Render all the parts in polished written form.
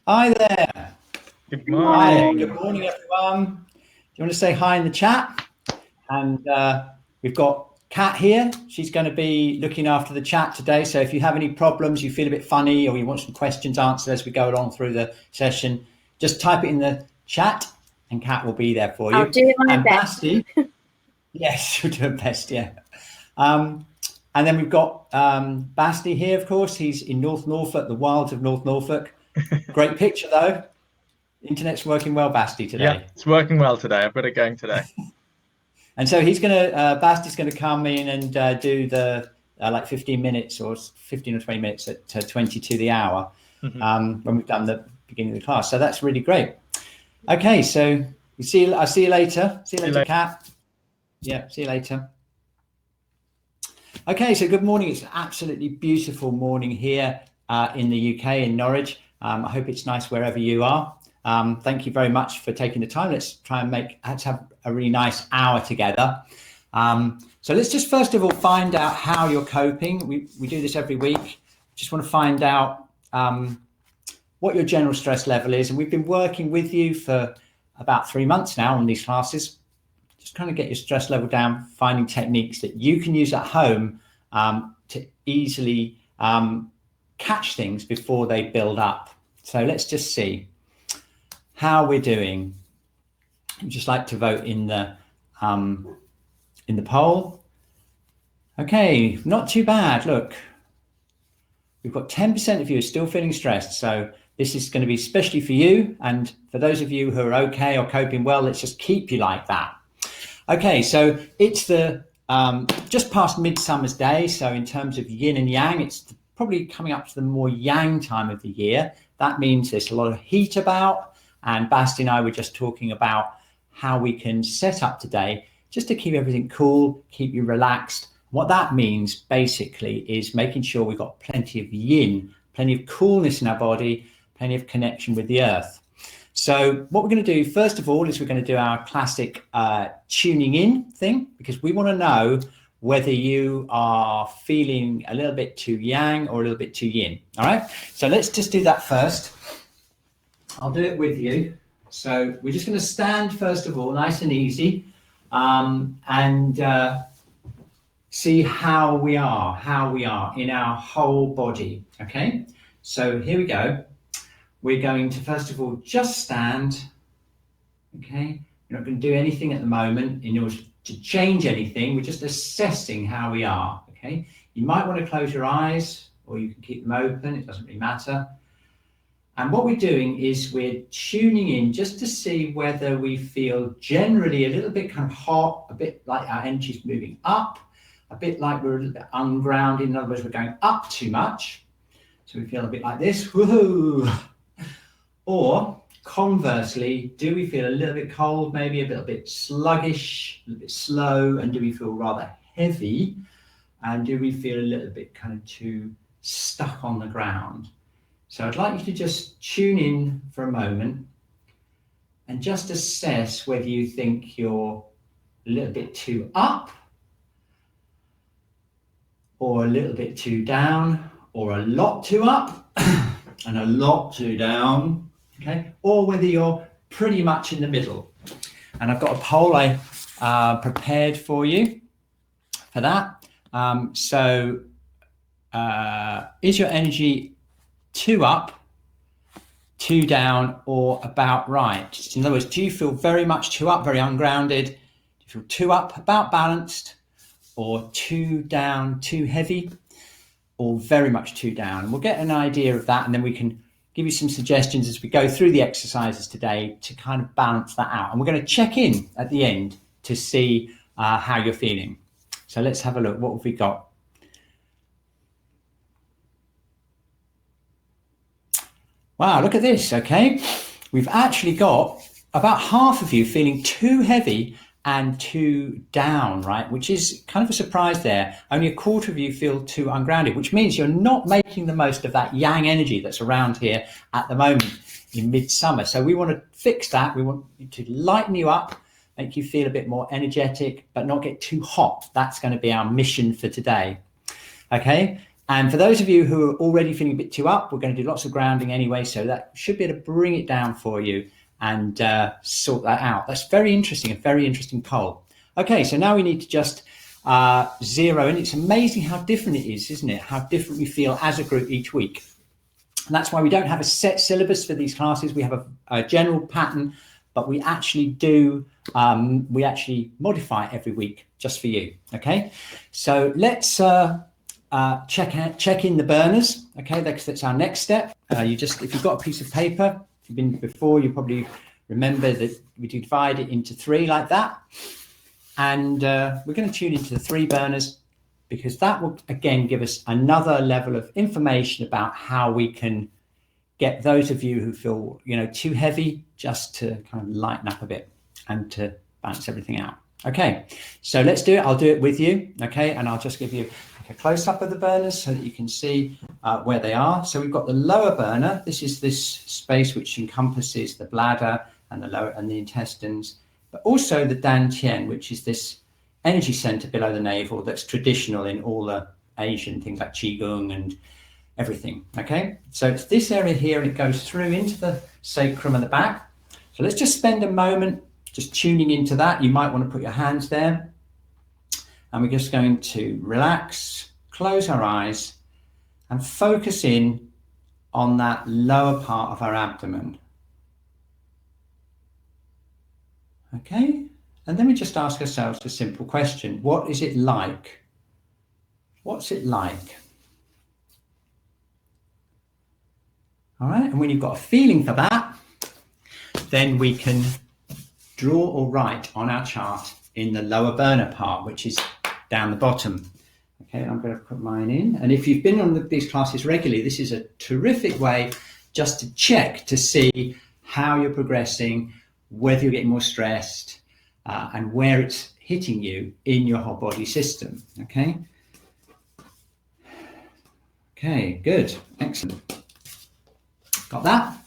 Hi there. Good Hi. Good morning. morning, everyone. Do you want to say hi in the chat? And we've got Kat here. She's going to be looking after the chat today. So if you have any problems, you feel a bit funny, or you want some questions answered as we go along through the session, just type it in the chat, and Kat will be there for I'll you. do my And best. Basti, yes, she'll do her best. Yeah. Um, and then we've got Basti here, of course. He's in North Norfolk, the wilds of North Norfolk. Great picture, though. Internet's working well, Basti, Yeah, today. it's working well today. I've got it going today. And so Basti's going to come in and do the like 15 minutes or 15 or 20 minutes at 20 to the hour when we've done the beginning of the class. So that's really great. Okay, so I'll see you later. See you later, Kat. Yeah, see you later. Okay, so good morning. It's an absolutely beautiful morning here in the UK, in Norwich. I hope it's nice wherever you are. Thank you very much for taking the time. Let's try and have a really nice hour together. So let's just first of all find out how you're coping. We do this every week. Just want to find out what your general stress level is. And we've been working with you for about 3 months now on these classes. Just kind of get your stress level down, finding techniques that you can use at home to easily catch things before they build up. So let's just see how we're doing. I'd just like to vote in the poll. Okay, not too bad. Look, we've got 10% of you are still feeling stressed. So this is going to be especially for you. And for those of you who are okay or coping well, let's just keep you like that. Okay, so it's the just past Midsummer's Day. So in terms of yin and yang, it's probably coming up to the more yang time of the year. That means there's a lot of heat about. And Basti and I were just talking about how we can set up today just to keep everything cool, keep you relaxed. What that means basically is making sure we've got plenty of yin, plenty of coolness in our body, plenty of connection with the earth. So what we're going to do, first of all, is we're going to do our classic tuning in thing, because we want to know whether you are feeling a little bit too yang or a little bit too yin. All right, so let's just do that first. I'll do it with you. So we're just going to stand, first of all, nice and easy, and see how we are in our whole body. Okay, so here we go. We're going to, first of all, just stand. Okay, we're not going to do anything at the moment in order to change anything. We're just assessing how we are. Okay, you might want to close your eyes, or you can keep them open. It doesn't really matter. And what we're doing is we're tuning in just to see whether we feel generally a little bit kind of hot, a bit like our energy's moving up, a bit like we're a little bit ungrounded. In other words, we're going up too much. So we feel a bit like this, woohoo. Or conversely, do we feel a little bit cold, maybe a little bit sluggish, a little bit slow, and do we feel rather heavy? And do we feel a little bit kind of too stuck on the ground? So I'd like you to just tune in for a moment and just assess whether you think you're a little bit too up, or a little bit too down, or a lot too up and a lot too down. Okay, or whether you're pretty much in the middle. And I've got a poll I prepared for you for that. Is your energy too up, too down, or about right? In other words, do you feel very much too up, very ungrounded? Do you feel too up, about balanced, or too down, too heavy, or very much too down? And we'll get an idea of that, and then we can give you some suggestions as we go through the exercises today to kind of balance that out. And we're going to check in at the end to see how you're feeling. So let's have a look. What have we got? Wow, look at this. Okay, we've actually got about half of you feeling too heavy and too down, right? Which is kind of a surprise there. Only a quarter of you feel too ungrounded, which means you're not making the most of that yang energy that's around here at the moment in midsummer. So we want to fix that. We want to lighten you up, make you feel a bit more energetic, but not get too hot. That's going to be our mission for today. Okay, And for those of you who are already feeling a bit too up, we're going to do lots of grounding anyway, so that should be able to bring it down for you and sort that out. That's very interesting, a very interesting poll. Okay, so now we need to just zero in. It's amazing how different it is, isn't it? How different we feel as a group each week. And that's why we don't have a set syllabus for these classes. We have a general pattern, but we actually do, we actually modify every week just for you, okay? So let's check in the burners, okay? That's our next step. If you've got a piece of paper, if you've been before, you probably remember that we divide it into 3 like that. And we're going to tune into the 3 burners, because that will again give us another level of information about how we can get those of you who feel, too heavy, just to kind of lighten up a bit and to balance everything out. Okay, so let's do it. I'll do it with you, okay? And I'll just give you a close-up of the burners so that you can see where they are. So we've got the lower burner. This is this space which encompasses the bladder and the intestines, but also the dantian, which is this energy center below the navel that's traditional in all the Asian things like Qigong and everything, okay? So it's this area here, and it goes through into the sacrum and the back. So let's just spend a moment just tuning into that. You might want to put your hands there, and we're just going to relax, close our eyes, and focus in on that lower part of our abdomen. Okay? And then we just ask ourselves a simple question. What is it like? What's it like? All right, and when you've got a feeling for that, then we can draw or write on our chart in the lower burner part, which is down the bottom. Okay, I'm going to put mine in. And if you've been on these classes regularly, this is a terrific way just to check to see how you're progressing, whether you're getting more stressed, and where it's hitting you in your whole body system, okay? Okay, good, excellent. Got that?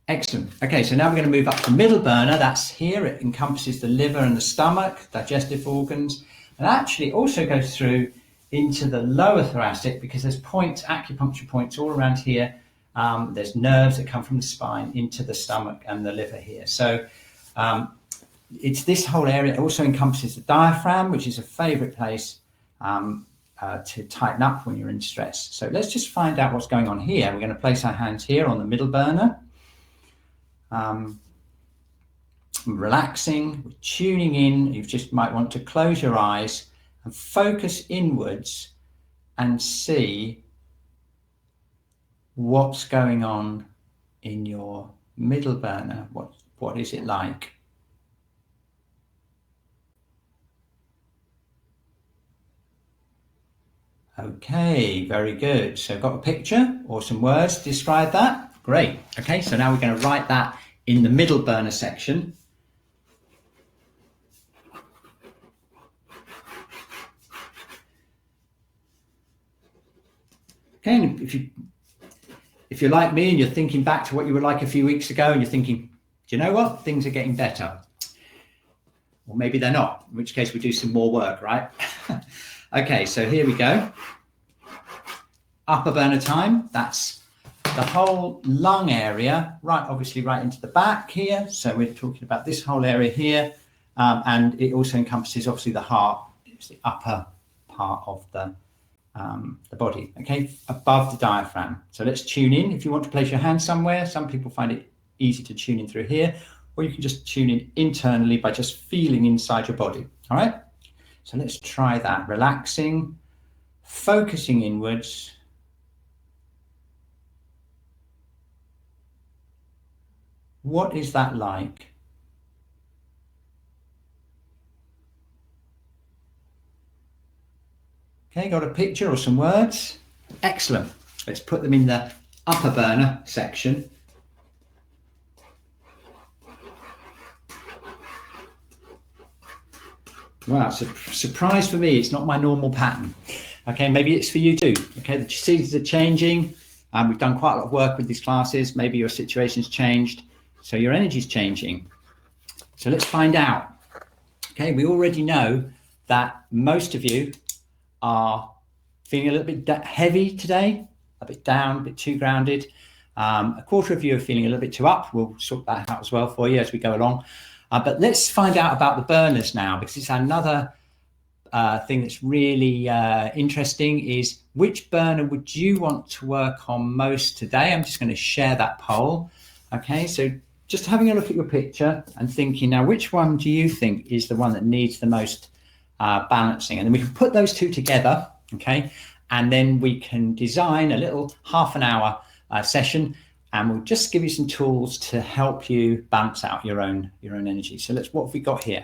Excellent. Okay, so now we're going to move up to the middle burner. That's here. It encompasses the liver and the stomach, digestive organs, and actually also goes through into the lower thoracic, because there's points, acupuncture points all around here. There's nerves that come from the spine into the stomach and the liver here. So it's this whole area. It also encompasses the diaphragm, which is a favorite place to tighten up when you're in stress. So let's just find out what's going on here. We're going to place our hands here on the middle burner. Relaxing, we're tuning in. You just might want to close your eyes and focus inwards and see what's going on in your middle burner. What is it like? Okay, very good. So got a picture or some words to describe that? Great. Okay, so now we're going to write that in the middle burner section. Okay, and if you're like me and you're thinking back to what you were like a few weeks ago and you're thinking, do you know what? Things are getting better. Or maybe they're not, in which case we do some more work, right? Okay, so here we go. Upper burner time, that's the whole lung area, right, obviously right into the back here. So we're talking about this whole area here. And it also encompasses obviously the heart. It's the upper part of the body, okay, above the diaphragm. So let's tune in. If you want to place your hand somewhere, some people find it easy to tune in through here, or you can just tune in internally by just feeling inside your body. All right, so let's try that. Relaxing, focusing inwards. What is that like? Okay, got a picture or some words? Excellent. Let's put them in the upper burner section. Wow, it's a surprise for me. It's not my normal pattern. Okay, maybe it's for you too. Okay, the seasons are changing. We've done quite a lot of work with these classes. Maybe your situation's changed, so your energy's changing. So let's find out. Okay, we already know that most of you are feeling a little bit heavy today, a bit down, a bit too grounded. A quarter of you are feeling a little bit too up. We'll sort that out as well for you as we go along. But let's find out about the burners now, because it's another thing that's really interesting is which burner would you want to work on most today? I'm just going to share that poll. Okay, so just having a look at your picture and thinking now, which one do you think is the one that needs the most balancing? And then we can put those two together, okay? And then we can design a little half an hour session, and we'll just give you some tools to help you balance out your own energy. So what have we got here?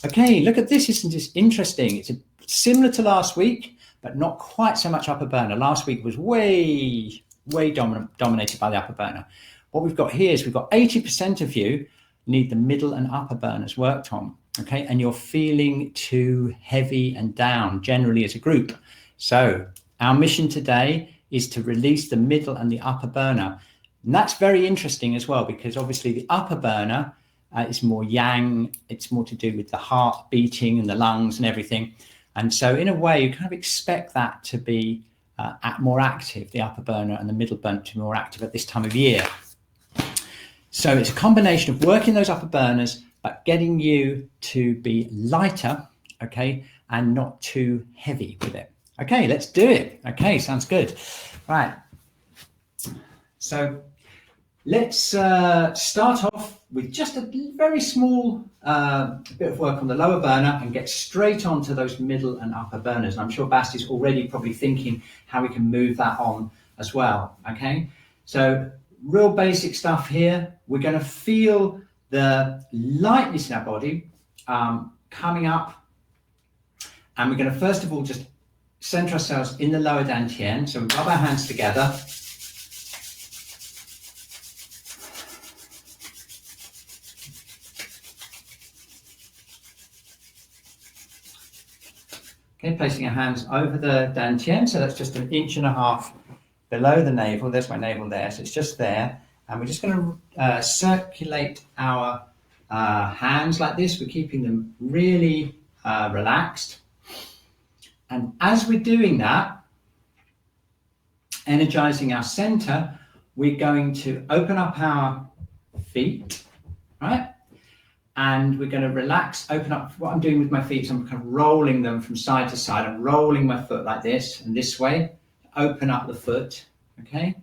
Okay, look at this. Isn't this interesting? It's similar to last week, but not quite so much upper burner. Last week was way dominated by the upper burner. What we've got here is we've got 80% of you need the middle and upper burners worked on, okay? And you're feeling too heavy and down generally as a group. So our mission today is to release the middle and the upper burner. And that's very interesting as well, because obviously the upper burner is more yang. It's more to do with the heart beating and the lungs and everything. And so in a way, you kind of expect that to be more active, the upper burner and the middle burner to be more active at this time of year. So it's a combination of working those upper burners, but getting you to be lighter, okay, and not too heavy with it. Okay, let's do it. Okay, sounds good. Right. So let's start off with just a very small bit of work on the lower burner and get straight onto those middle and upper burners. And I'm sure Basti's already probably thinking how we can move that on as well, okay? So real basic stuff here. We're going to feel the lightness in our body coming up, and we're going to first of all just center ourselves in the lower dantian. So we rub our hands together. Okay, placing our hands over the dantian, so that's just 1.5 inches below the navel. There's my navel there, so it's just there. And we're just going to circulate our hands like this. We're keeping them really relaxed. And as we're doing that, energizing our center, we're going to open up our feet, right? And we're going to relax, open up. What I'm doing with my feet is I'm kind of rolling them from side to side. I'm rolling my foot like this and this way, open up the foot, okay?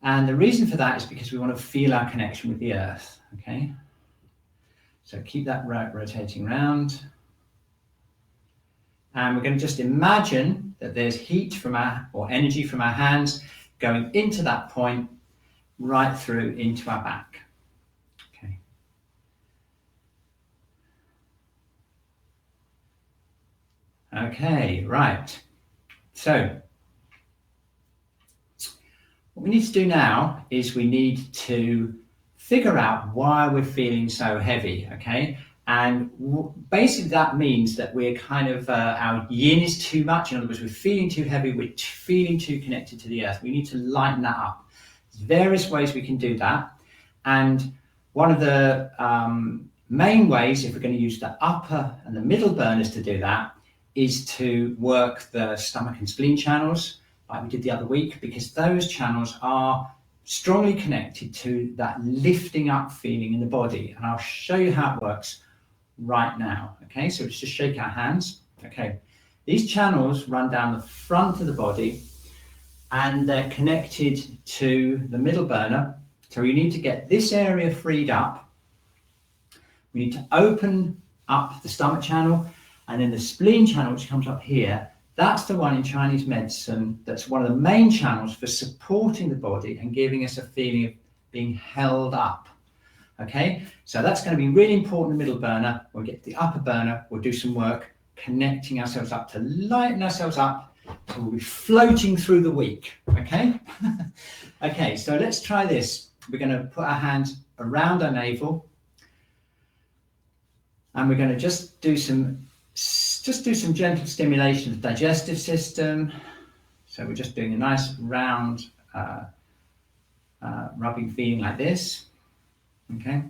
And the reason for that is because we want to feel our connection with the earth, okay? So keep that rotating round. And we're going to just imagine that there's heat or energy from our hands going into that point, right through into our back. Okay. Okay, right. So what we need to do now is we need to figure out why we're feeling so heavy, okay? And basically that means that we're kind of, our yin is too much. In other words, we're feeling too heavy, we're feeling too connected to the earth. We need to lighten that up. There's various ways we can do that. And one of the main ways, if we're going to use the upper and the middle burners to do that, is to work the stomach and spleen channels, like we did the other week, because those channels are strongly connected to that lifting up feeling in the body. And I'll show you how it works right now. Okay, so let's just shake our hands. Okay, these channels run down the front of the body and they're connected to the middle burner. So you need to get this area freed up. We need to open up the stomach channel, and then the spleen channel, which comes up here, that's the one in Chinese medicine that's one of the main channels for supporting the body and giving us a feeling of being held up. Okay, so that's going to be really important, the middle burner. We'll get the upper burner, we'll do some work connecting ourselves up to lighten ourselves up, so we'll be floating through the week, okay? Okay, so let's try this. We're going to put our hands around our navel, and we're going to just do some gentle stimulation of the digestive system. So we're just doing a nice round rubbing feeling like this. Okay.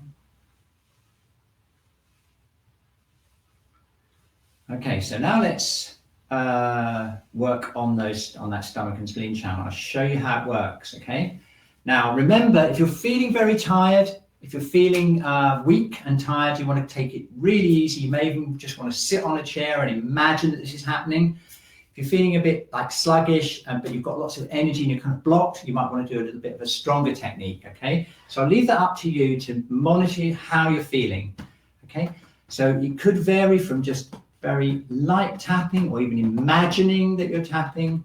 Okay, so now let's work on that stomach and spleen channel. I'll show you how it works, okay? Now, remember, if you're feeling very tired, if you're feeling weak and tired, you want to take it really easy. You may even just want to sit on a chair and imagine that this is happening. If you're feeling a bit like sluggish, but you've got lots of energy and you're kind of blocked, you might want to do a little bit of a stronger technique, okay? So I'll leave that up to you to monitor how you're feeling, okay? So it could vary from just very light tapping or even imagining that you're tapping,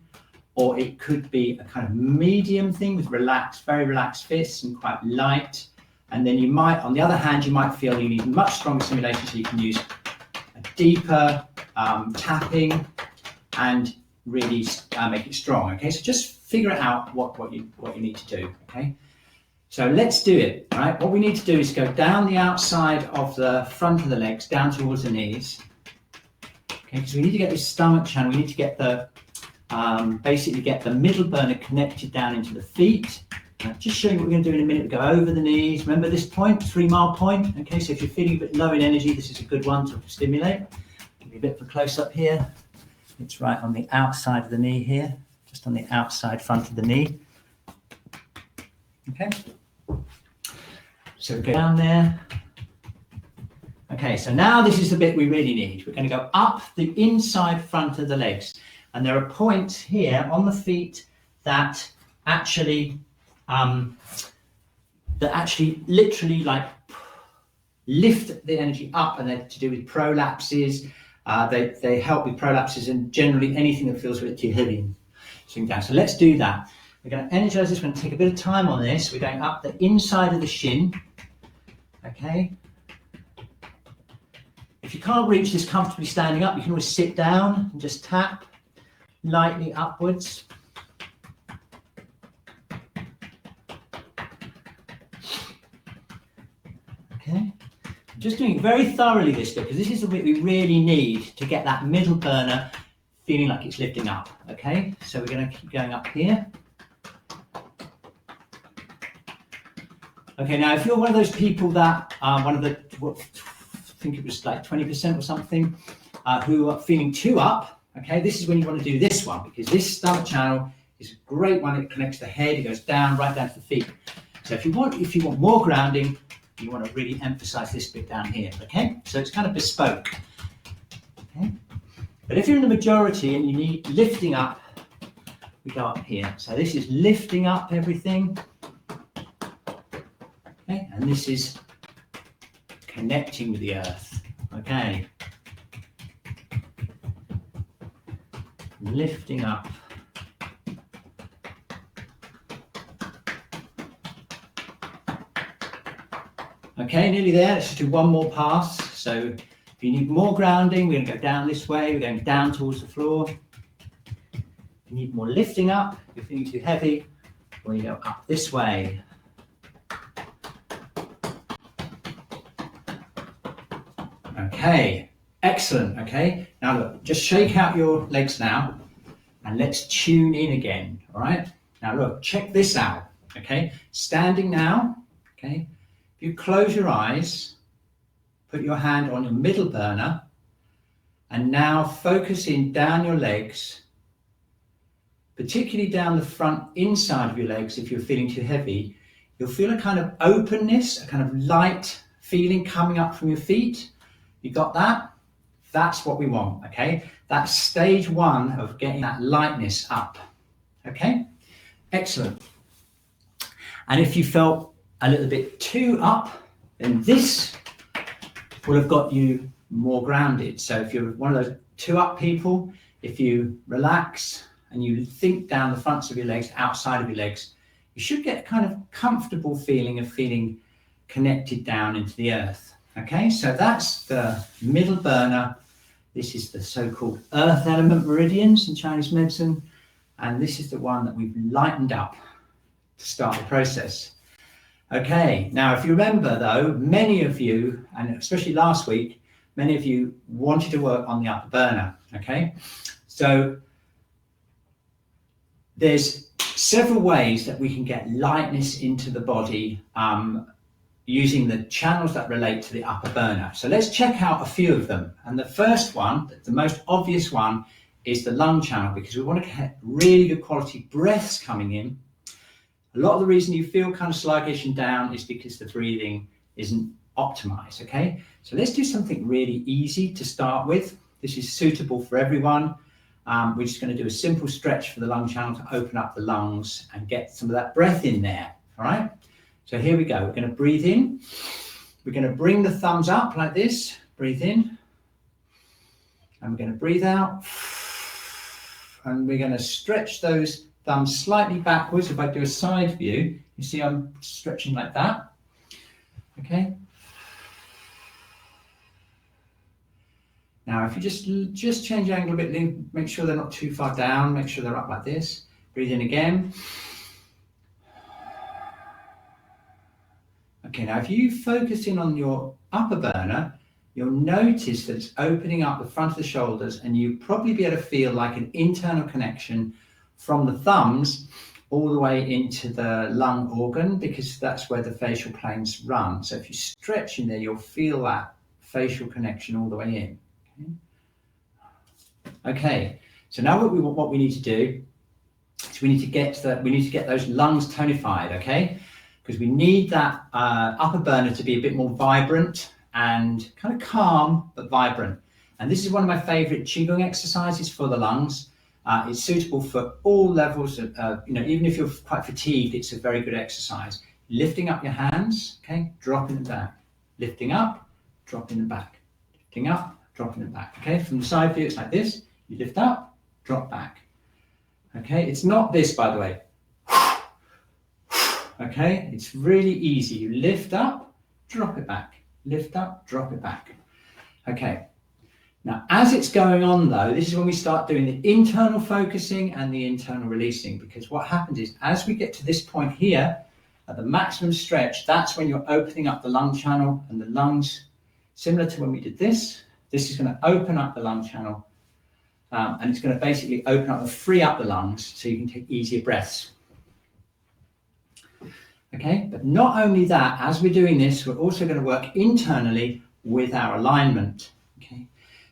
or it could be a kind of medium thing with very relaxed fists and quite light. And then you might, on the other hand, you might feel you need much stronger stimulation, so you can use a deeper tapping and really make it strong, okay? So just figure out what you need to do, okay? So let's do it, right? What we need to do is go down the outside of the front of the legs, down towards the knees, okay? Because we need to get this stomach channel, we need to get the, basically get the middle burner connected down into the feet. Just showing what we're going to do in a minute. We go over the knees. Remember this point, 3 mile point, okay? So if you're feeling a bit low in energy, this is a good one to stimulate. Give you a bit of a close up here. It's right on the outside of the knee here, just on the outside front of the knee. Okay. So we go down there. Okay, so now this is the bit we really need. We're going to go up the inside front of the legs. And there are points here on the feet that actually literally like lift the energy up, and they're to do with prolapses. They help with prolapses and generally anything that feels a bit too heavy. So let's do that. We're going to energize this. We're going to take a bit of time on this. We're going up the inside of the shin. Okay. If you can't reach this comfortably standing up, you can always sit down and just tap lightly upwards. Okay. Just doing it very thoroughly this bit, because this is the bit we really need to get that middle burner feeling like it's lifting up, okay? So we're going to keep going up here. Okay, now if you're one of those people that, I think it was like 20% or something, who are feeling too up, okay, this is when you want to do this one, because this stomach channel is a great one. It connects the head, it goes down, right down to the feet. So if you want more grounding, you want to really emphasize this bit down here, okay? So it's kind of bespoke, okay? But if you're in the majority and you need lifting up, we go up here. So this is lifting up everything, okay? And this is connecting with the earth, okay? Lifting up. Okay, nearly there. Let's just do one more pass. So if you need more grounding, we're going to go down this way. We're going down towards the floor. If you need more lifting up, if you're feeling too heavy, we're going to go up this way. Okay, excellent. Okay, now look, just shake out your legs now and let's tune in again. All right, now look, check this out. Okay, standing now. Okay. You close your eyes, put your hand on your middle burner, and now focus in down your legs, particularly down the front inside of your legs. If you're feeling too heavy, you'll feel a kind of openness, a kind of light feeling coming up from your feet. You got that? That's what we want, okay? That's stage one of getting that lightness up, okay? Excellent. And if you felt a little bit too up, then this will have got you more grounded. So if you're one of those too up people, if you relax and you think down the fronts of your legs, outside of your legs, you should get a kind of comfortable feeling of feeling connected down into the earth. Okay, so that's the middle burner. This is the so-called earth element meridians in Chinese medicine. And this is the one that we've lightened up to start the process. Okay, now if you remember though, many of you, and especially last week, many of you wanted to work on the upper burner, okay? So there's several ways that we can get lightness into the body using the channels that relate to the upper burner. So let's check out a few of them. And the first one, the most obvious one, is the lung channel, because we want to get really good quality breaths coming in. A lot of the reason you feel kind of sluggish and down is because the breathing isn't optimized, okay? So let's do something really easy to start with. This is suitable for everyone. We're just going to do a simple stretch for the lung channel to open up the lungs and get some of that breath in there, all right? So here we go. We're going to breathe in. We're going to bring the thumbs up like this. Breathe in. And we're going to breathe out. And we're going to stretch those thumbs slightly backwards. If I do a side view, you see I'm stretching like that. Okay. Now, if you just change the angle a bit, make sure they're not too far down. Make sure they're up like this. Breathe in again. Okay, now if you focus in on your upper burner, you'll notice that it's opening up the front of the shoulders, and you'll probably be able to feel like an internal connection from the thumbs all the way into the lung organ, because that's where the facial planes run. So if you stretch in there, you'll feel that facial connection all the way in. Okay, so now what we need to do is we need to get those lungs tonified, okay? Because we need that upper burner to be a bit more vibrant and kind of calm but vibrant. And this is one of my favorite Qigong exercises for the lungs. It's suitable for all levels of, even if you're quite fatigued, it's a very good exercise. Lifting up your hands, okay, dropping them back. Lifting up, dropping them back. Lifting up, dropping them back, okay? From the side view, it's like this. You lift up, drop back. Okay, it's not this, by the way. Okay, it's really easy. You lift up, drop it back. Lift up, drop it back. Okay, now as it's going on though, this is when we start doing the internal focusing and the internal releasing, because what happens is as we get to this point here, at the maximum stretch, that's when you're opening up the lung channel, and the lungs, similar to when we did this is going to open up the lung channel, and it's going to basically open up and free up the lungs so you can take easier breaths. Okay, but not only that, as we're doing this, we're also going to work internally with our alignment, okay?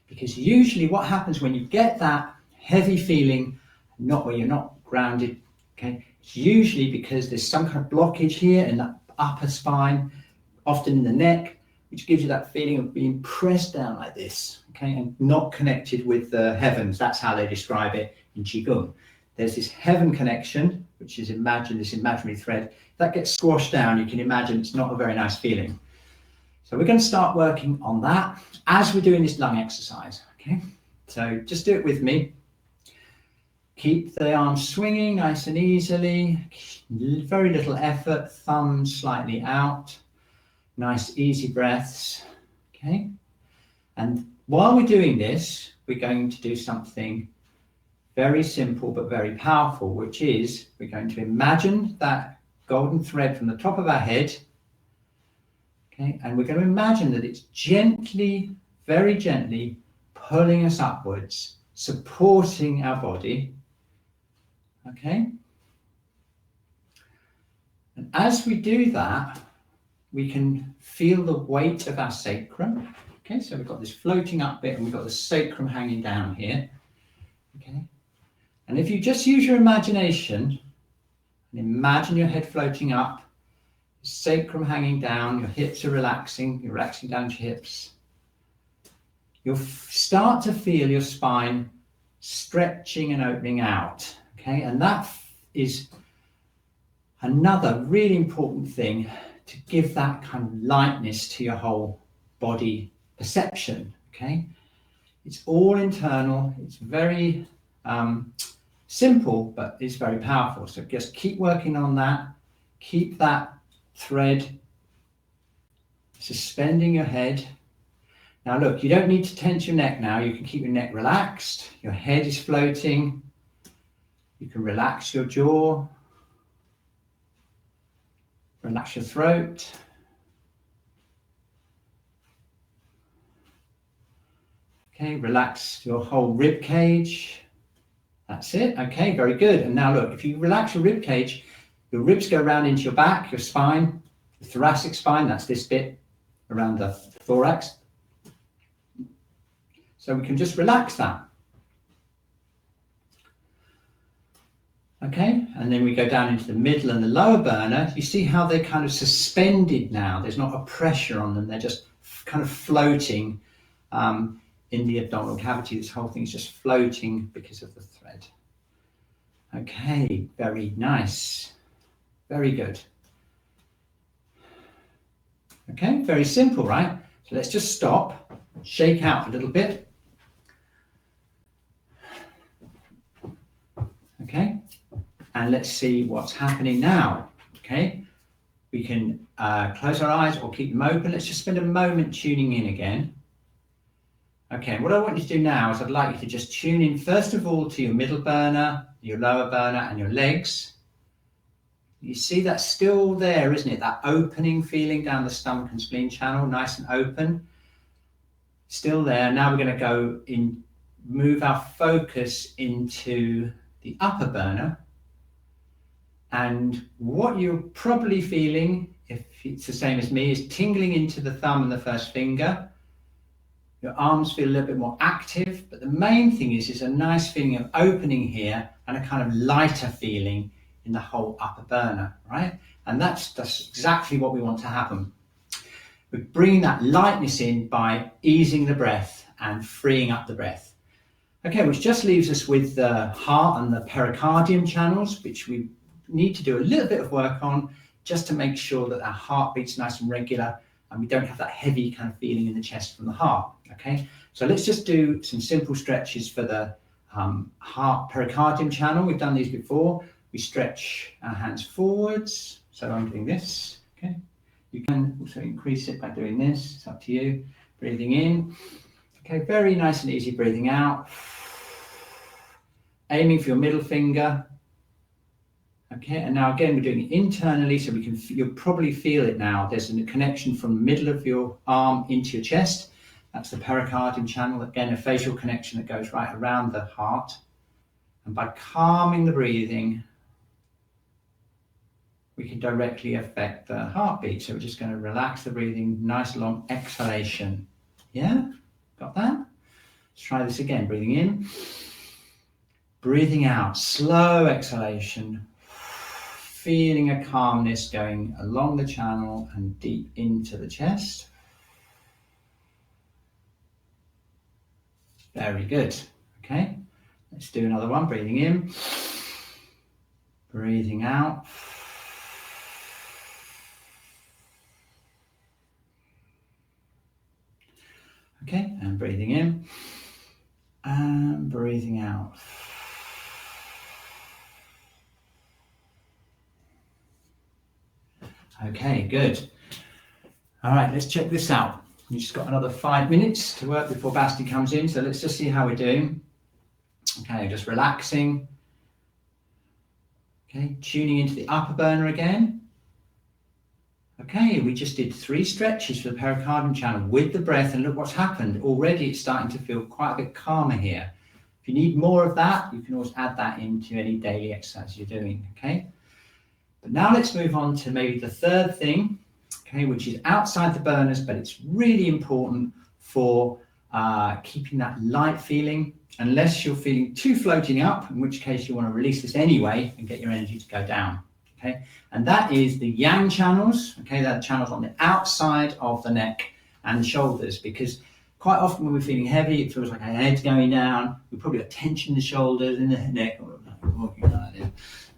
Because usually what happens when you get that heavy feeling, not where you're not grounded, okay? It's usually because there's some kind of blockage here in the upper spine, often in the neck, which gives you that feeling of being pressed down like this, okay? And not connected with the heavens. That's how they describe it in Qigong. There's this heaven connection, which is this imaginary thread. That gets squashed down, you can imagine it's not a very nice feeling. So we're going to start working on that as we're doing this lung exercise, okay? So just do it with me. Keep the arms swinging nice and easily, very little effort, thumbs slightly out, nice easy breaths, okay? And while we're doing this, we're going to do something very simple but very powerful, which is we're going to imagine that golden thread from the top of our head, okay, and we're going to imagine that it's gently, very gently pulling us upwards, supporting our body, okay? And as we do that, we can feel the weight of our sacrum, okay? So we've got this floating up bit and we've got the sacrum hanging down here, okay? And if you just use your imagination and imagine your head floating up, sacrum hanging down, your hips are relaxing, you're relaxing down your hips, you'll start to feel your spine stretching and opening out, okay? And that is another really important thing to give that kind of lightness to your whole body perception, okay? It's all internal, it's very simple, but it's very powerful. So just keep working on that. Keep that thread suspending your head. Now look, you don't need to tense your neck now. You can keep your neck relaxed. Your head is floating. You can relax your jaw. Relax your throat. Okay, relax your whole rib cage. That's it. Okay, very good. And now look, if you relax your rib cage, your ribs go around into your back, your spine, the thoracic spine, that's this bit around the thorax. So we can just relax that. Okay, and then we go down into the middle and the lower burner. You see how they're kind of suspended now. There's not a pressure on them. They're just kind of floating in the abdominal cavity. This whole thing is just floating because of the thread. Okay, very nice. Very good. Okay, very simple, right? So let's just stop, shake out a little bit. Okay, and let's see what's happening now. Okay, we can close our eyes or keep them open. Let's just spend a moment tuning in again. Okay, what I want you to do now is I'd like you to just tune in first of all to your middle burner, your lower burner and your legs. You see that's still there, isn't it? That opening feeling down the stomach and spleen channel, nice and open. Still there. Now we're going to go in, move our focus into the upper burner. And what you're probably feeling, if it's the same as me, is tingling into the thumb and the first finger. Your arms feel a little bit more active, but the main thing is a nice feeling of opening here and a kind of lighter feeling in the whole upper burner, right? And that's exactly what we want to happen. We're bringing that lightness in by easing the breath and freeing up the breath. Okay, which just leaves us with the heart and the pericardium channels, which we need to do a little bit of work on just to make sure that our heart beats nice and regular and we don't have that heavy kind of feeling in the chest from the heart. Okay, so let's just do some simple stretches for the heart pericardium channel. We've done these before. We stretch our hands forwards. So I'm doing this. Okay, you can also increase it by doing this. It's up to you. Breathing in. Okay, very nice and easy breathing out. Aiming for your middle finger. Okay, and now again, we're doing it internally, so you'll probably feel it now. There's a connection from the middle of your arm into your chest. That's the pericardium channel. Again, a facial connection that goes right around the heart. And by calming the breathing, we can directly affect the heartbeat. So we're just going to relax the breathing, nice long exhalation. Yeah, got that? Let's try this again. Breathing in, breathing out, slow exhalation. Feeling a calmness going along the channel and deep into the chest. Very good. Okay, let's do another one. Breathing in, breathing out. Okay, and breathing in and breathing out. Okay, good. All right, let's check this out. We've just got another 5 minutes to work before Basti comes in, so let's just see how we're doing. Okay, just relaxing. Okay, tuning into the upper burner again. Okay, we just did 3 stretches for the pericardium channel with the breath, and look what's happened. Already it's starting to feel quite a bit calmer here. If you need more of that, you can always add that into any daily exercise you're doing, okay? But now let's move on to maybe the third thing, okay, which is outside the burners, but it's really important for keeping that light feeling, unless you're feeling too floating up, in which case you want to release this anyway and get your energy to go down, okay? And that is the yang channels, okay? That channels on the outside of the neck and shoulders, because quite often when we're feeling heavy, it feels like our head's going down. We've probably got tension in the shoulders, in the neck.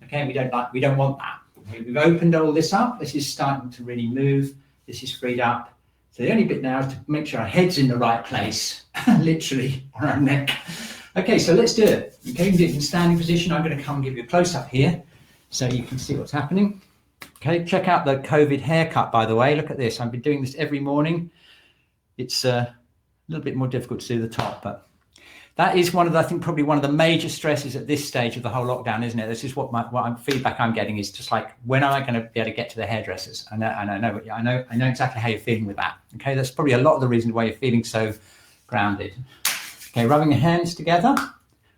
Okay, we don't want that. Okay, we've opened all this up. This is starting to really move. This is freed up. So the only bit now is to make sure our head's in the right place, literally, on our neck. Okay, so let's do it. Okay, you can do it in standing position. I'm going to come and give you a close-up here so you can see what's happening. Okay, check out the COVID haircut, by the way. Look at this. I've been doing this every morning. It's a little bit more difficult to do the top, but that is I think probably one of the major stresses at this stage of the whole lockdown, isn't it? This is what feedback I'm getting is just like, when am I going to be able to get to the hairdressers? And I know exactly how you're feeling with that. Okay, that's probably a lot of the reason why you're feeling so grounded. Okay, rubbing your hands together.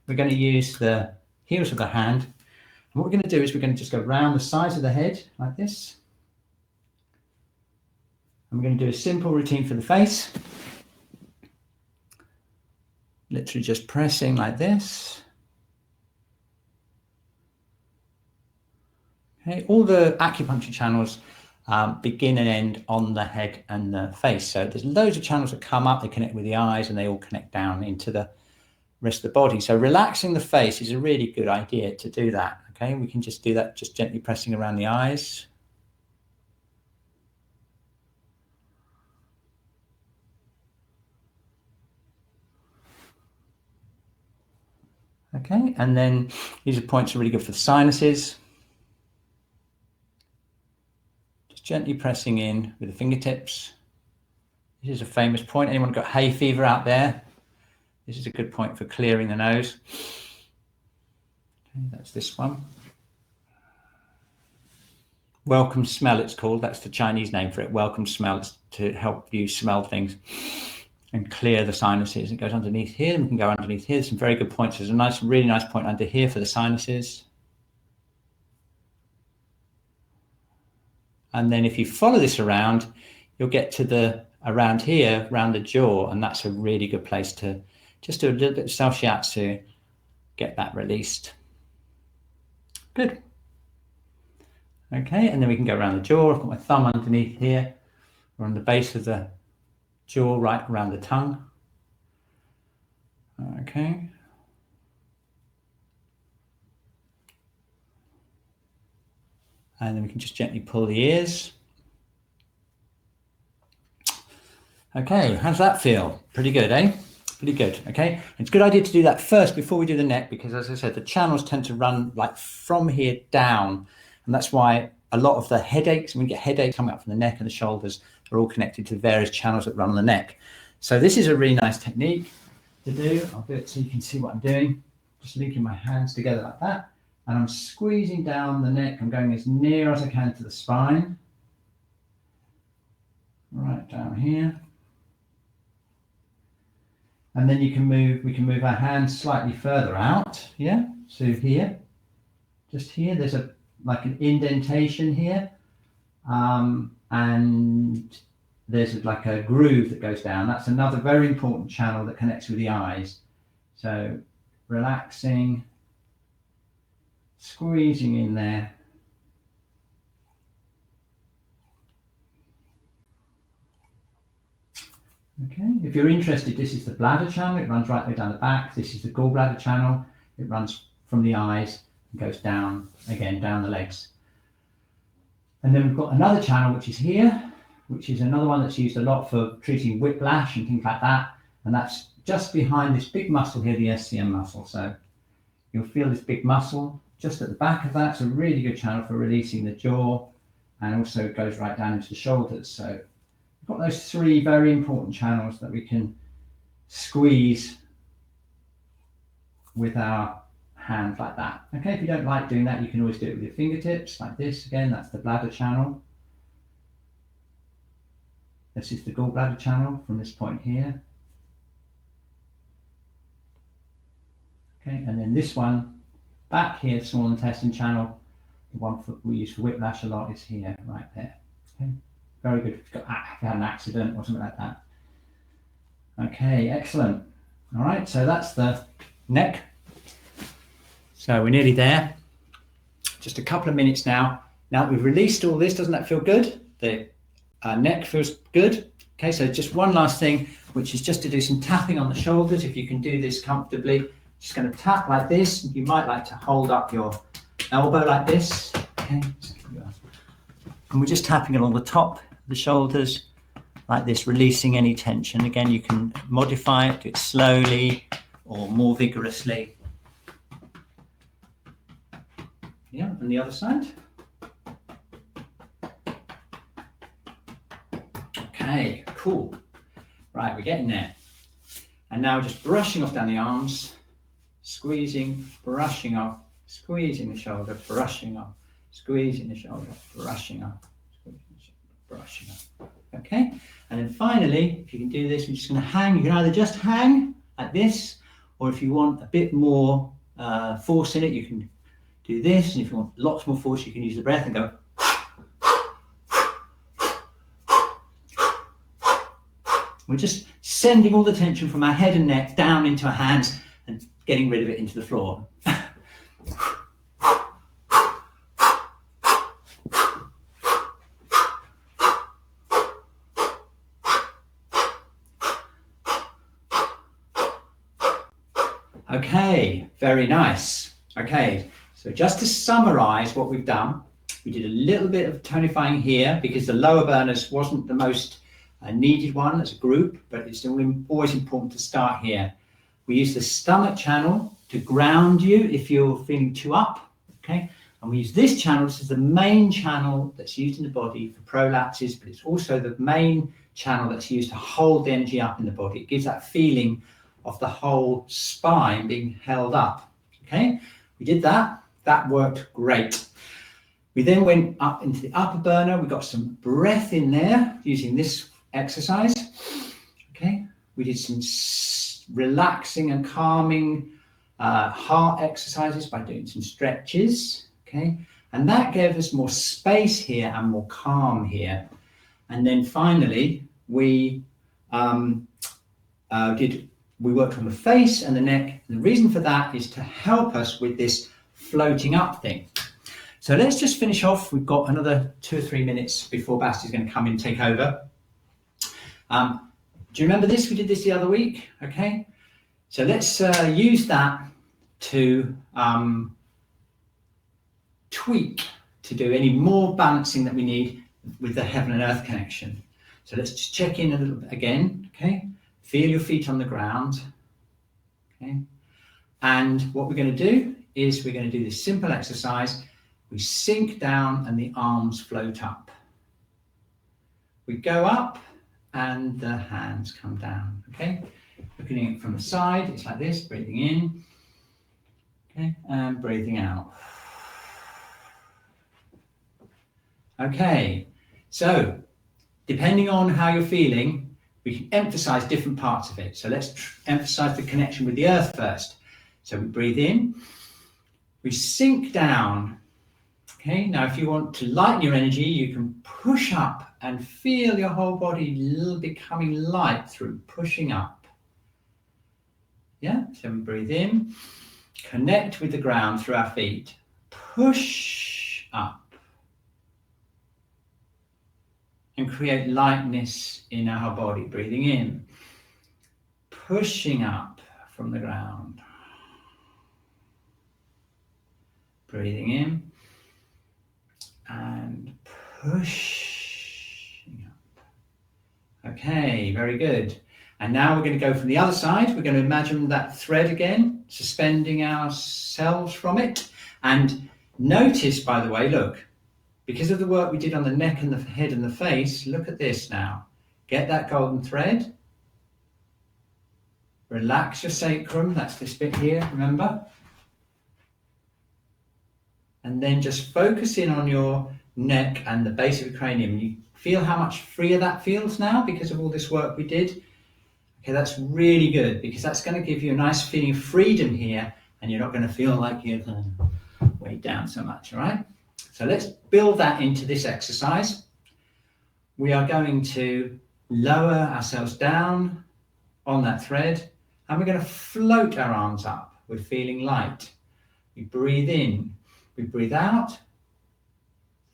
We're going to use the heels of the hand. And what we're going to do is we're going to just go round the sides of the head like this. And we're going to do a simple routine for the face. Literally just pressing like this. Okay, all the acupuncture channels begin and end on the head and the face. So there's loads of channels that come up, they connect with the eyes, and they all connect down into the rest of the body. So relaxing the face is a really good idea to do that. Okay, we can just do that, just gently pressing around the eyes. Okay, and then these are points that are really good for the sinuses. Just gently pressing in with the fingertips. This is a famous point. Anyone got hay fever out there? This is a good point for clearing the nose. Okay, that's this one. Welcome smell, it's called. That's the Chinese name for it. Welcome smell. It's to help you smell things and clear the sinuses. It goes underneath here, and we can go underneath here. There's some very good points. There's a really nice point under here for the sinuses. And then if you follow this around, you'll get to around here, around the jaw, and that's a really good place to just do a little bit of self shiatsu, get that released. Good. Okay, and then we can go around the jaw. I've got my thumb underneath here, or on the base of the jaw, right around the tongue. Okay. And then we can just gently pull the ears. Okay, how's that feel? Pretty good, eh? Pretty good, okay? It's a good idea to do that first before we do the neck, because as I said, the channels tend to run like from here down. And that's why a lot of the headaches, when we get headaches coming up from the neck and the shoulders, are all connected to various channels that run on the neck. So this is a really nice technique to do. I'll do it so you can see what I'm doing. Just linking my hands together like that. And I'm squeezing down the neck. I'm going as near as I can to the spine. Right down here. And then we can move our hands slightly further out. Yeah, so here, just here, there's like an indentation here. And there's like a groove that goes down. That's another very important channel that connects with the eyes. So relaxing, squeezing in there. Okay, if you're interested, this is the bladder channel. It runs right way down the back. This is the gallbladder channel. It runs from the eyes and goes down, again, down the legs. And then we've got another channel, which is here, which is another one that's used a lot for treating whiplash and things like that. And that's just behind this big muscle here, the SCM muscle. So you'll feel this big muscle just at the back of that. It's a really good channel for releasing the jaw, and also it goes right down into the shoulders. So we've got those three very important channels that we can squeeze with our hand like that. Okay, if you don't like doing that, you can always do it with your fingertips like this. Again, that's the bladder channel. This is the gallbladder channel from this point here. Okay, and then this one back here, the small intestine channel, the one we use for whiplash a lot, is here, right there. Okay, very good if you've had an accident or something like that. Okay, excellent. All right, so that's the neck. So we're nearly there. Just a couple of minutes now. Now that we've released all this, doesn't that feel good? The neck feels good. Okay, so just one last thing, which is just to do some tapping on the shoulders. If you can do this comfortably, just going to tap like this. You might like to hold up your elbow like this. Okay, and we're just tapping along the top of the shoulders like this, releasing any tension. Again, you can modify it, do it slowly or more vigorously. Yeah, and the other side. Okay, cool. Right, we're getting there. And now just brushing off down the arms, squeezing, brushing off, squeezing the shoulder, brushing off, squeezing the shoulder, brushing off, squeezing the shoulder, brushing off. Okay, and then finally, if you can do this, we're just going to hang. You can either just hang like this, or if you want a bit more force in it, you can do this, and if you want lots more force, you can use the breath and go. We're just sending all the tension from our head and neck down into our hands and getting rid of it into the floor. Okay, very nice. Okay, so just to summarize what we've done, we did a little bit of tonifying here because the lower burners wasn't the most needed one as a group, but it's still always important to start here. We use the stomach channel to ground you if you're feeling too up, okay? And we use this channel. This is the main channel that's used in the body for prolapses, but it's also the main channel that's used to hold the energy up in the body. It gives that feeling of the whole spine being held up, okay? We did that. That worked great. We then went up into the upper burner. We got some breath in there using this exercise, okay? We did some relaxing and calming heart exercises by doing some stretches, okay? And that gave us more space here and more calm here. And then finally, we worked on the face and the neck. And the reason for that is to help us with this floating up thing. So let's just finish off. We've got another 2 or 3 minutes before Basti's going to come in and take over. Do you remember this? We did this the other week, okay? So let's use that to tweak, to do any more balancing that we need with the heaven and earth connection. So let's just check in a little bit again, okay? Feel your feet on the ground, okay? And what we're going to do is we're going to do this simple exercise. We sink down and the arms float up. We go up and the hands come down, okay? Looking at it from the side, it's like this, breathing in, okay, and breathing out. Okay, so depending on how you're feeling, we can emphasize different parts of it. So let's emphasize the connection with the earth first. So we breathe in, we sink down. Okay, now if you want to lighten your energy, you can push up and feel your whole body becoming light through pushing up. Yeah, so we breathe in, connect with the ground through our feet, push up, and create lightness in our body. Breathing in, pushing up from the ground. Breathing in and pushing up. Okay, very good. And now we're going to go from the other side. We're going to imagine that thread again, suspending ourselves from it. And notice, by the way, look, because of the work we did on the neck and the head and the face, look at this now. Get that golden thread. Relax your sacrum. That's this bit here, remember? And then just focus in on your neck and the base of the cranium. You feel how much freer that feels now because of all this work we did. Okay, that's really good because that's going to give you a nice feeling of freedom here and you're not going to feel like you're weighed down so much, all right? So let's build that into this exercise. We are going to lower ourselves down on that thread and we're going to float our arms up. We're feeling light. We breathe in. We breathe out,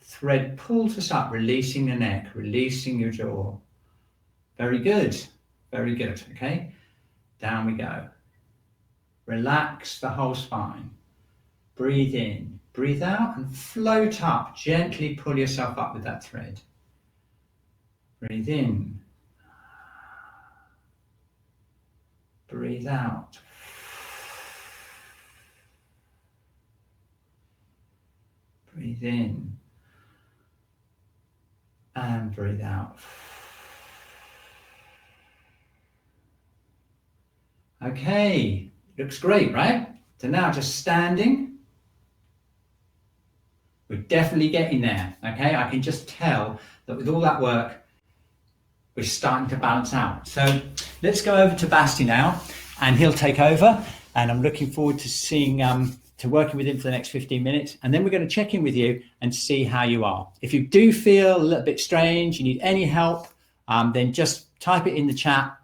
thread pulls us up, releasing the neck, releasing your jaw. Very good, okay? Down we go. Relax the whole spine. Breathe in, breathe out and float up. Gently pull yourself up with that thread. Breathe in. Breathe out. Breathe in and breathe out. Okay, looks great, right? So now just standing. We're definitely getting there, okay? I can just tell that with all that work, we're starting to balance out. So let's go over to Basti now and he'll take over. And I'm looking forward to seeing to working with him for the next 15 minutes. And then we're going to check in with you and see how you are. If you do feel a little bit strange, you need any help, then just type it in the chat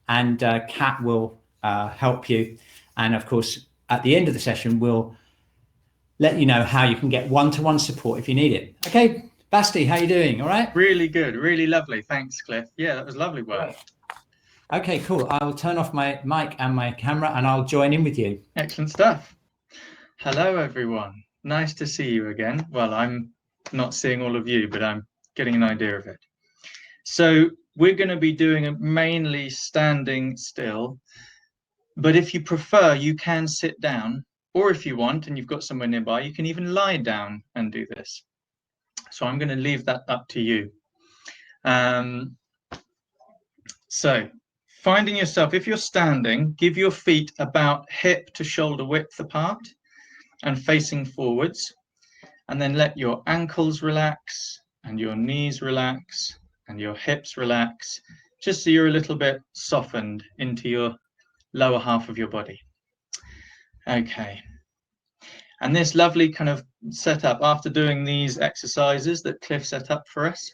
and Kat will help you. And of course, at the end of the session, we'll let you know how you can get one-to-one support if you need it. Okay, Basti, how you doing? All right? Really good, really lovely. Thanks, Cliff. Yeah, that was lovely work. Right. Okay, cool. I'll turn off my mic and my camera and I'll join in with you. Excellent stuff. Hello, everyone. Nice to see you again. Well, I'm not seeing all of you, but I'm getting an idea of it. So we're going to be doing it mainly standing still. But if you prefer, you can sit down. Or if you want, and you've got somewhere nearby, you can even lie down and do this. So I'm going to leave that up to you. So finding yourself, if you're standing, give your feet about hip to shoulder width apart and facing forwards, and then let your ankles relax and your knees relax and your hips relax, just so you're a little bit softened into your lower half of your body. Okay. And this lovely kind of setup, after doing these exercises that Cliff set up for us,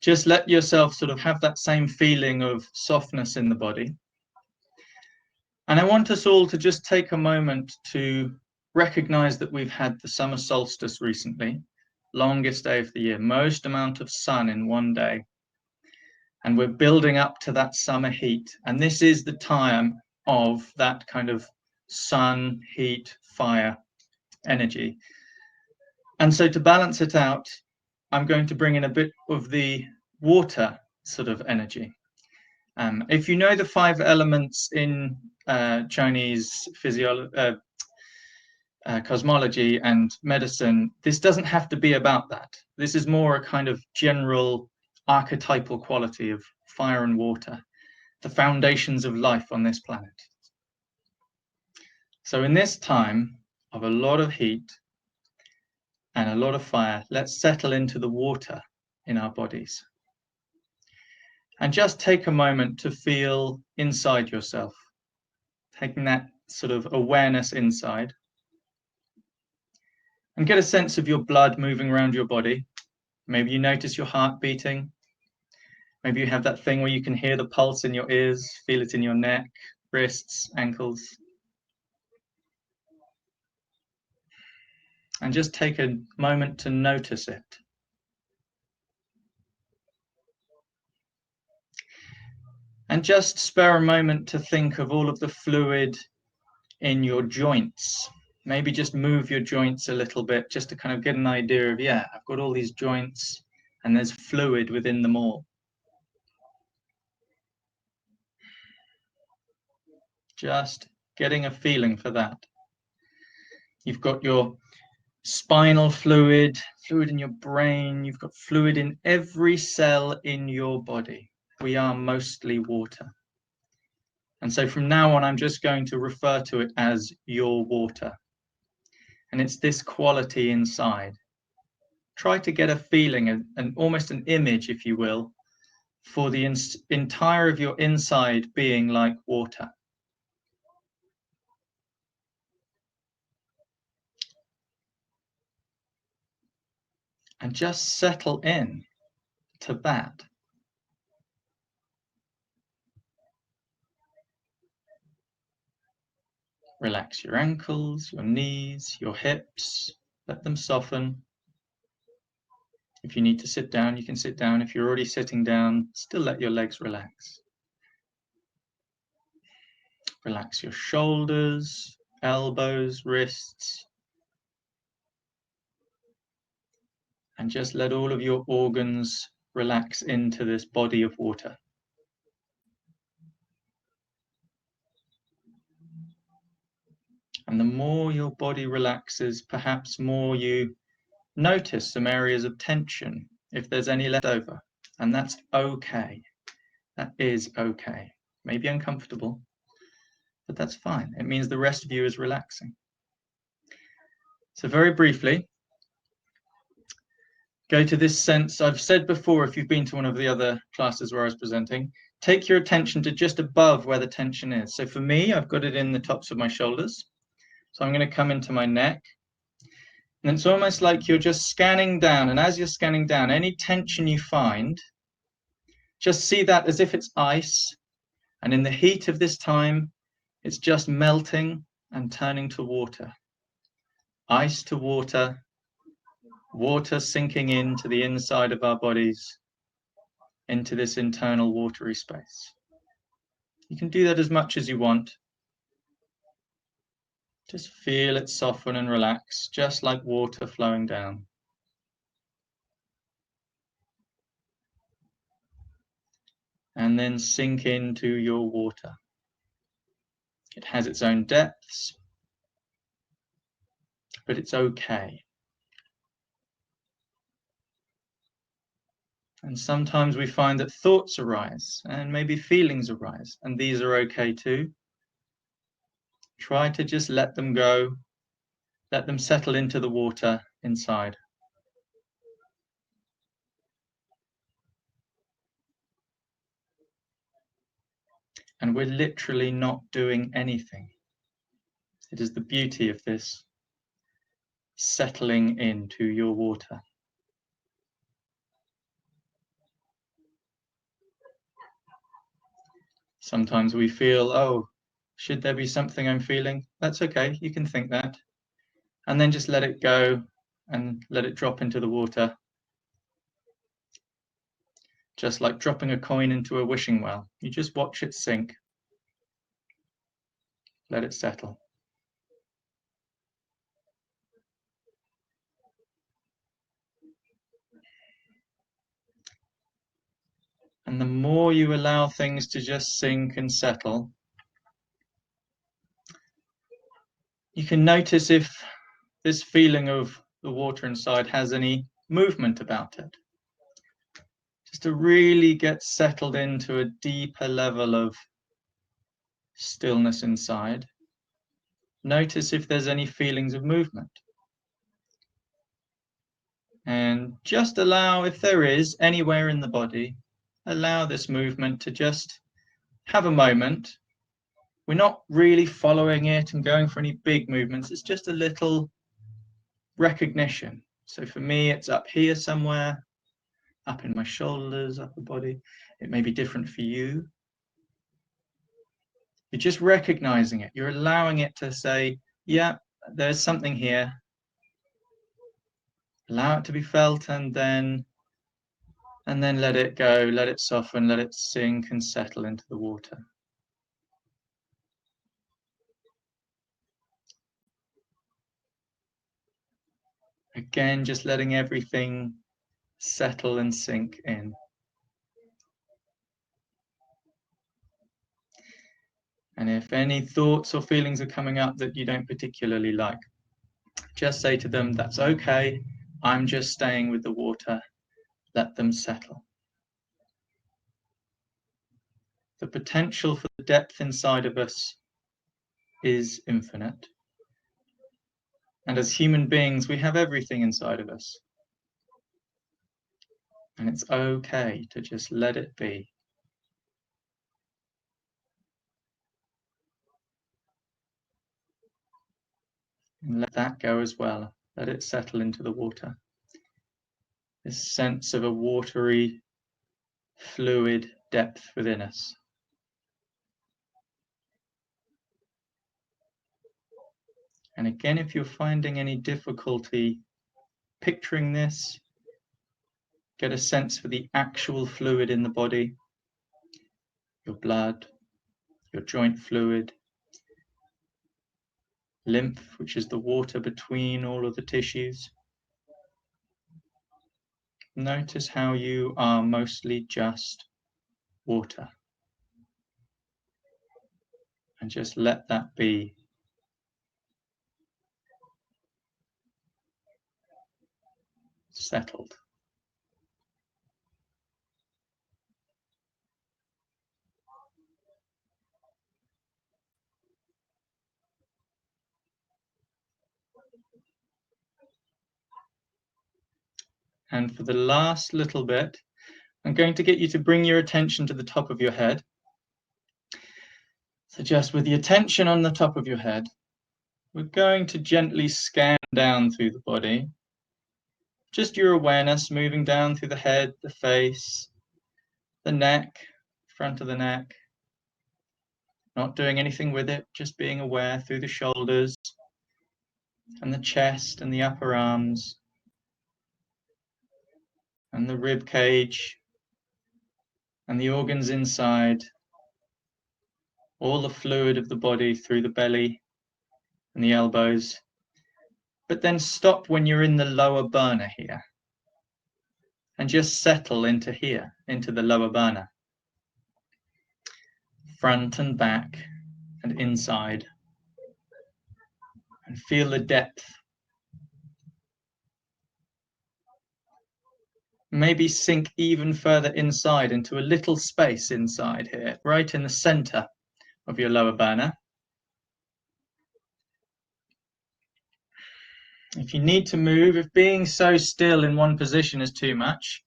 just let yourself sort of have that same feeling of softness in the body. And I want us all to just take a moment to recognize that we've had the summer solstice recently, longest day of the year, most amount of sun in one day. And we're building up to that summer heat. And this is the time of that kind of sun, heat, fire energy. And so to balance it out, I'm going to bring in a bit of the water sort of energy. If you know the 5 elements in Chinese cosmology and medicine, this doesn't have to be about that. This is more a kind of general archetypal quality of fire and water, the foundations of life on this planet. So in this time of a lot of heat and a lot of fire, let's settle into the water in our bodies. And just take a moment to feel inside yourself, taking that sort of awareness inside. And get a sense of your blood moving around your body. Maybe you notice your heart beating. Maybe you have that thing where you can hear the pulse in your ears, feel it in your neck, wrists, ankles. And just take a moment to notice it. And just spare a moment to think of all of the fluid in your joints. Maybe just move your joints a little bit just to kind of get an idea of, yeah, I've got all these joints and there's fluid within them all. Just getting a feeling for that. You've got your spinal fluid, fluid in your brain, you've got fluid in every cell in your body. We are mostly water. And so from now on, I'm just going to refer to it as your water. And it's this quality inside. Try to get a feeling, and almost an image, if you will, for the entire of your inside being like water. And just settle in to that. Relax your ankles, your knees, your hips, let them soften. If you need to sit down, you can sit down. If you're already sitting down, still let your legs relax. Relax your shoulders, elbows, wrists. And just let all of your organs relax into this body of water. And the more your body relaxes, perhaps more you notice some areas of tension, if there's any left over. And that's okay. That is okay. Maybe uncomfortable, but that's fine. It means the rest of you is relaxing. So very briefly, go to this sense. I've said before, if you've been to one of the other classes where I was presenting, take your attention to just above where the tension is. So for me, I've got it in the tops of my shoulders. So I'm going to come into my neck. And it's almost like you're just scanning down. And as you're scanning down, any tension you find, just see that as if it's ice. And in the heat of this time, it's just melting and turning to water. Ice to water, water sinking into the inside of our bodies. into this internal watery space. You can do that as much as you want. Just feel it soften and relax, just like water flowing down. And then sink into your water. It has its own depths, but it's okay. And sometimes we find that thoughts arise and maybe feelings arise, and these are okay too. Try to just let them go, let them settle into the water inside. And we're literally not doing anything. It is the beauty of this settling into your water. Sometimes we feel, oh, should there be something I'm feeling? That's okay, you can think that. And then just let it go and let it drop into the water. Just like dropping a coin into a wishing well. You just watch it sink. Let it settle. And the more you allow things to just sink and settle, you can notice if this feeling of the water inside has any movement about it. Just to really get settled into a deeper level of stillness inside. Notice if there's any feelings of movement. And just allow, if there is anywhere in the body, allow this movement to just have a moment. We're not really following it and going for any big movements. It's just a little recognition. So for me, it's up here somewhere, up in my shoulders, upper body. It may be different for you. You're just recognizing it. You're allowing it to say, yeah, there's something here. Allow it to be felt and then let it go, let it soften, let it sink and settle into the water. Again, just letting everything settle and sink in. And if any thoughts or feelings are coming up that you don't particularly like, just say to them, that's okay, I'm just staying with the water, let them settle. The potential for the depth inside of us is infinite. And as human beings, we have everything inside of us. And it's okay to just let it be. And let that go as well. Let it settle into the water. This sense of a watery, fluid depth within us. And again, if you're finding any difficulty picturing this, get a sense for the actual fluid in the body, your blood, your joint fluid, lymph, which is the water between all of the tissues. Notice how you are mostly just water. And just let that be. Settled. And for the last little bit, I'm going to get you to bring your attention to the top of your head. So just with the attention on the top of your head, we're going to gently scan down through the body. Just your awareness moving down through the head, the face, the neck, front of the neck. Not doing anything with it, just being aware through the shoulders and the chest and the upper arms and the rib cage, and the organs inside, all the fluid of the body through the belly and the elbows. But then stop when you're in the lower burner here and just settle into here, into the lower burner. Front and back and inside. And feel the depth. Maybe sink even further inside into a little space inside here, right in the center of your lower burner. If you need to move, if being so still in one position is too much,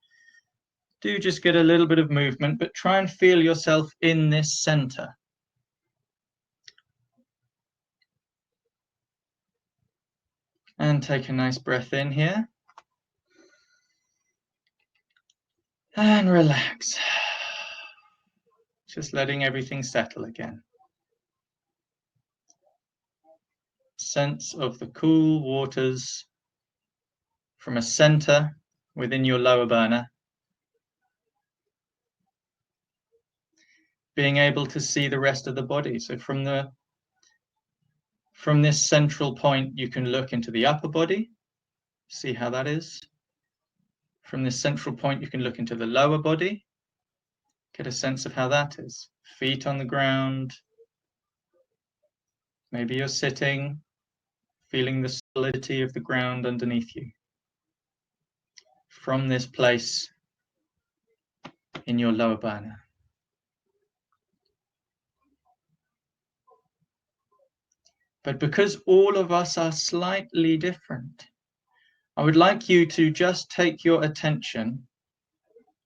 do just get a little bit of movement, but try and feel yourself in this center. And take a nice breath in here. And relax. Just letting everything settle again. Sense of the cool waters from a center within your lower burner. Being able to see the rest of the body. So from this central point, you can look into the upper body, see how that is. From this central point, you can look into the lower body, get a sense of how that is. Feet on the ground. Maybe you're sitting, feeling the solidity of the ground underneath you. From this place in your lower burner. But because all of us are slightly different, I would like you to just take your attention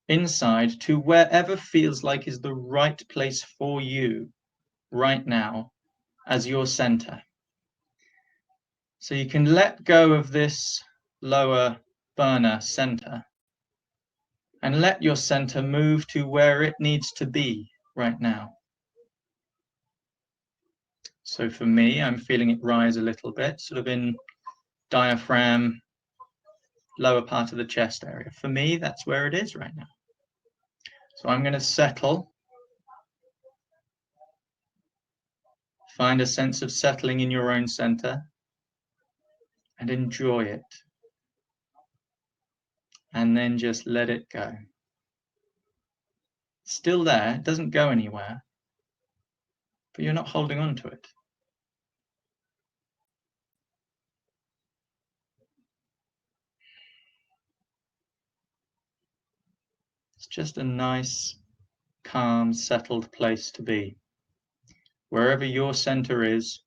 inside to wherever feels like is the right place for you right now as your center. So you can let go of this lower burner center and let your center move to where it needs to be right now. So for me, I'm feeling it rise a little bit, sort of in diaphragm, lower part of the chest area. For me, that's where it is right now. So I'm going to settle. Find a sense of settling in your own center and enjoy it. And then just let it go. It's still there, it doesn't go anywhere, but you're not holding on to it. It's just a nice, calm, settled place to be. Wherever your center is,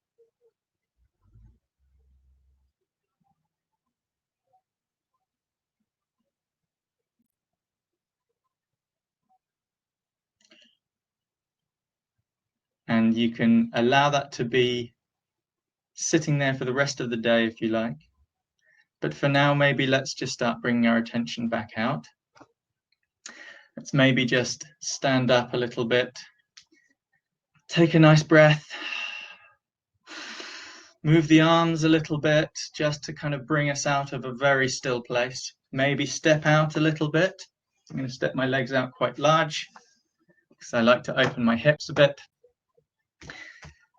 and you can allow that to be sitting there for the rest of the day if you like. But for now, maybe let's just start bringing our attention back out. Let's maybe just stand up a little bit. Take a nice breath. Move the arms a little bit just to kind of bring us out of a very still place. Maybe step out a little bit. I'm going to step my legs out quite large because I like to open my hips a bit.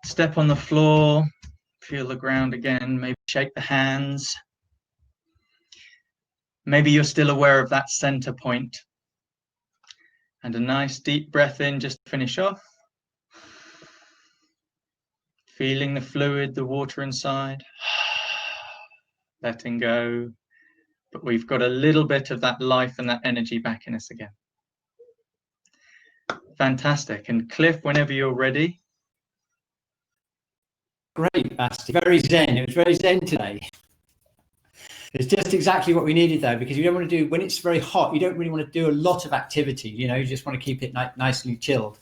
Step on the floor, feel the ground again, maybe shake the hands. Maybe you're still aware of that center point. And a nice deep breath in just to finish off. Feeling the fluid, the water inside. Letting go. But we've got a little bit of that life and that energy back in us again. Fantastic. And Cliff, whenever you're ready. Great, Basti. Very zen. It was very zen today. It's just exactly what we needed, though, because you don't want to do, when it's very hot, you don't really want to do a lot of activity. You know, you just want to keep it nicely chilled.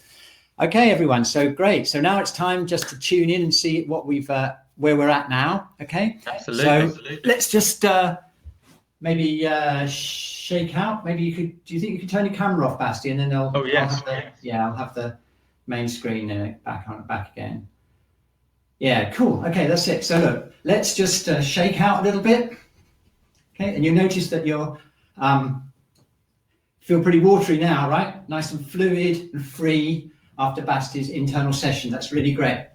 Okay, everyone. So great. So now it's time just to tune in and see what we've, where we're at now. Okay. Absolutely. So absolutely. let's just maybe shake out. Maybe you could. Do you think you could turn your camera off, Basti, and then they'll? Oh yes. I'll have the main screen back again. Yeah, cool. Okay, that's it. So look, let's just shake out a little bit. Okay, and you notice that you're Feel pretty watery now, right? Nice and fluid and free after Basti's internal session. That's really great.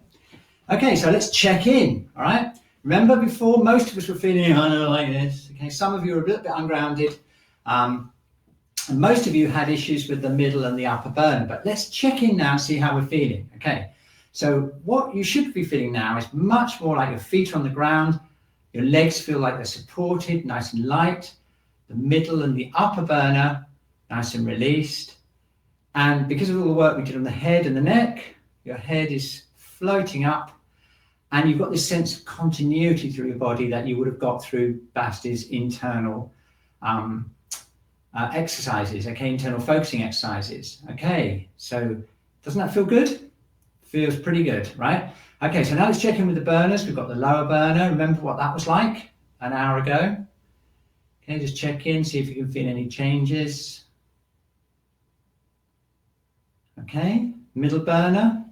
Okay, so let's check in, all right? Remember before, most of us were feeling like this. Okay, some of you are a little bit ungrounded. And most of you had issues with the middle and the upper burner, but let's check in now and see how we're feeling. Okay, so what you should be feeling now is much more like your feet are on the ground, your legs feel like they're supported, nice and light, the middle and the upper burner, nice and released. And because of all the work we did on the head and the neck, your head is floating up, and you've got this sense of continuity through your body that you would have got through Basti's internal exercises, okay, internal focusing exercises. Okay, so doesn't that feel good? Feels pretty good, right? Okay, so now let's check in with the burners. We've got the lower burner. Remember what that was like an hour ago? Okay, just check in, see if you can feel any changes. Okay, middle burner.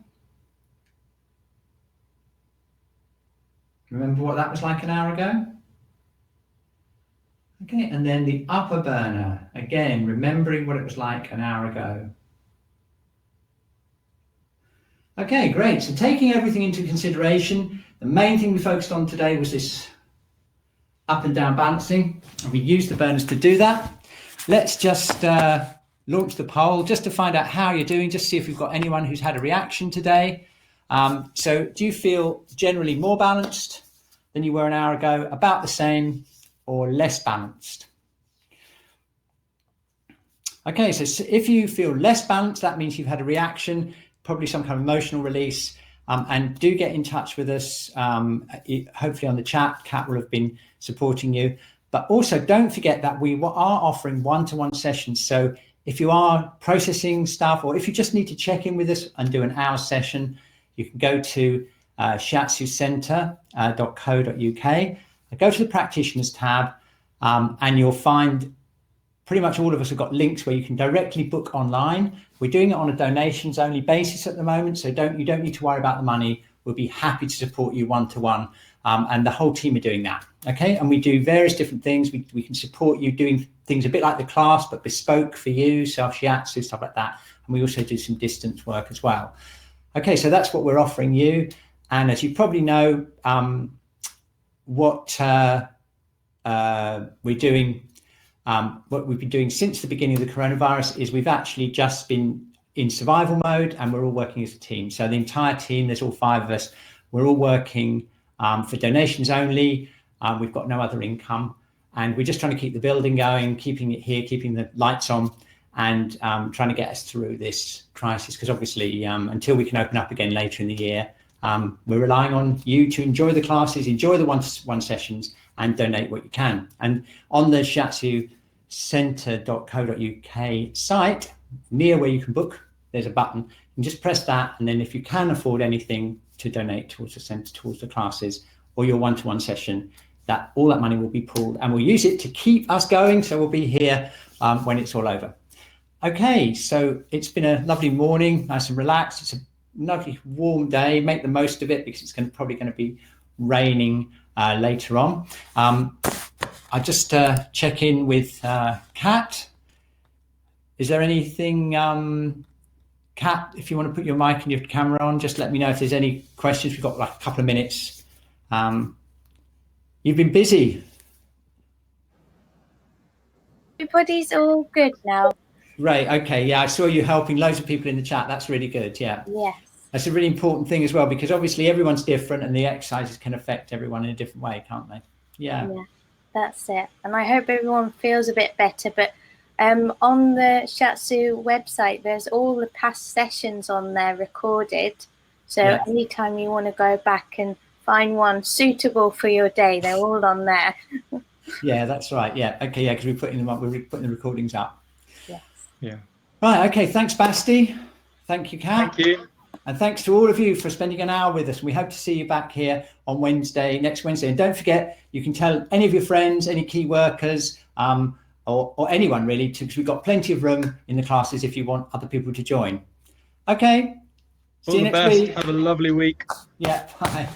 Remember what that was like an hour ago? Okay, and then the upper burner, again, remembering what it was like an hour ago. Okay, great. So taking everything into consideration, the main thing we focused on today was this up and down balancing, and we used the burners to do that. Let's just launch the poll just to find out how you're doing, just see if we've got anyone who's had a reaction today. So do you feel generally more balanced than you were an hour ago, about the same, or less balanced? Okay, so if you feel less balanced, that means you've had a reaction, probably some kind of emotional release, and do get in touch with us, hopefully on the chat. Kat will have been supporting you. But also don't forget that we are offering one-to-one sessions. So if you are processing stuff, or if you just need to check in with us and do an hour session, you can go to shiatsucenter.co.uk, go to the practitioners tab, and you'll find pretty much all of us have got links where you can directly book online. We're doing it on a donations only basis at the moment, so you don't need to worry about the money. We'll be happy to support you one-to-one, and the whole team are doing that. Okay, and we do various different things. We can support you doing things a bit like the class, but bespoke for you, self-shiatsu, stuff like that. And we also do some distance work as well. Okay, so that's what we're offering you. And as you probably know, what we're doing, what we've been doing since the beginning of the coronavirus is we've actually just been in survival mode, and we're all working as a team. So the entire team, there's all 5 of us, we're all working for donations only. We've got no other income, and we're just trying to keep the building going, keeping it here, keeping the lights on, and trying to get us through this crisis, because obviously until we can open up again later in the year, we're relying on you to enjoy the classes, enjoy the one-to-one sessions, and donate what you can. And on the shiatsucenter.co.uk site, near where you can book, there's a button. You can just press that, and then if you can afford anything to donate towards the centre, towards the classes, or your one-to-one session, that all that money will be pooled, and we'll use it to keep us going. So we'll be here when it's all over. Okay, so it's been a lovely morning, nice and relaxed. It's a lovely warm day. Make the most of it, because it's probably going to be raining later on. I just check in with Kat. Is there anything, Kat, if you want to put your mic and your camera on, just let me know if there's any questions. We've got like a couple of minutes. You've been busy. Everybody's all good now. Right, okay, yeah, I saw you helping loads of people in the chat. That's really good, yeah. Yes. That's a really important thing as well, because obviously everyone's different, and the exercises can affect everyone in a different way, can't they? Yeah. Yeah, that's it. And I hope everyone feels a bit better. But on the Shiatsu website, there's all the past sessions on there recorded. So yeah. Anytime you want to go back and find one suitable for your day, they're all on there. Yeah, that's right. Yeah, okay, yeah, because we're putting them up, we're putting the recordings up. Yes. Yeah. Right, okay, thanks, Basti. Thank you, Kat. Thank you. And thanks to all of you for spending an hour with us. We hope to see you back here on next Wednesday. And don't forget, you can tell any of your friends, any key workers, or anyone really, because we've got plenty of room in the classes if you want other people to join. Okay. All See you the next best. week. Have a lovely week. Yeah, bye.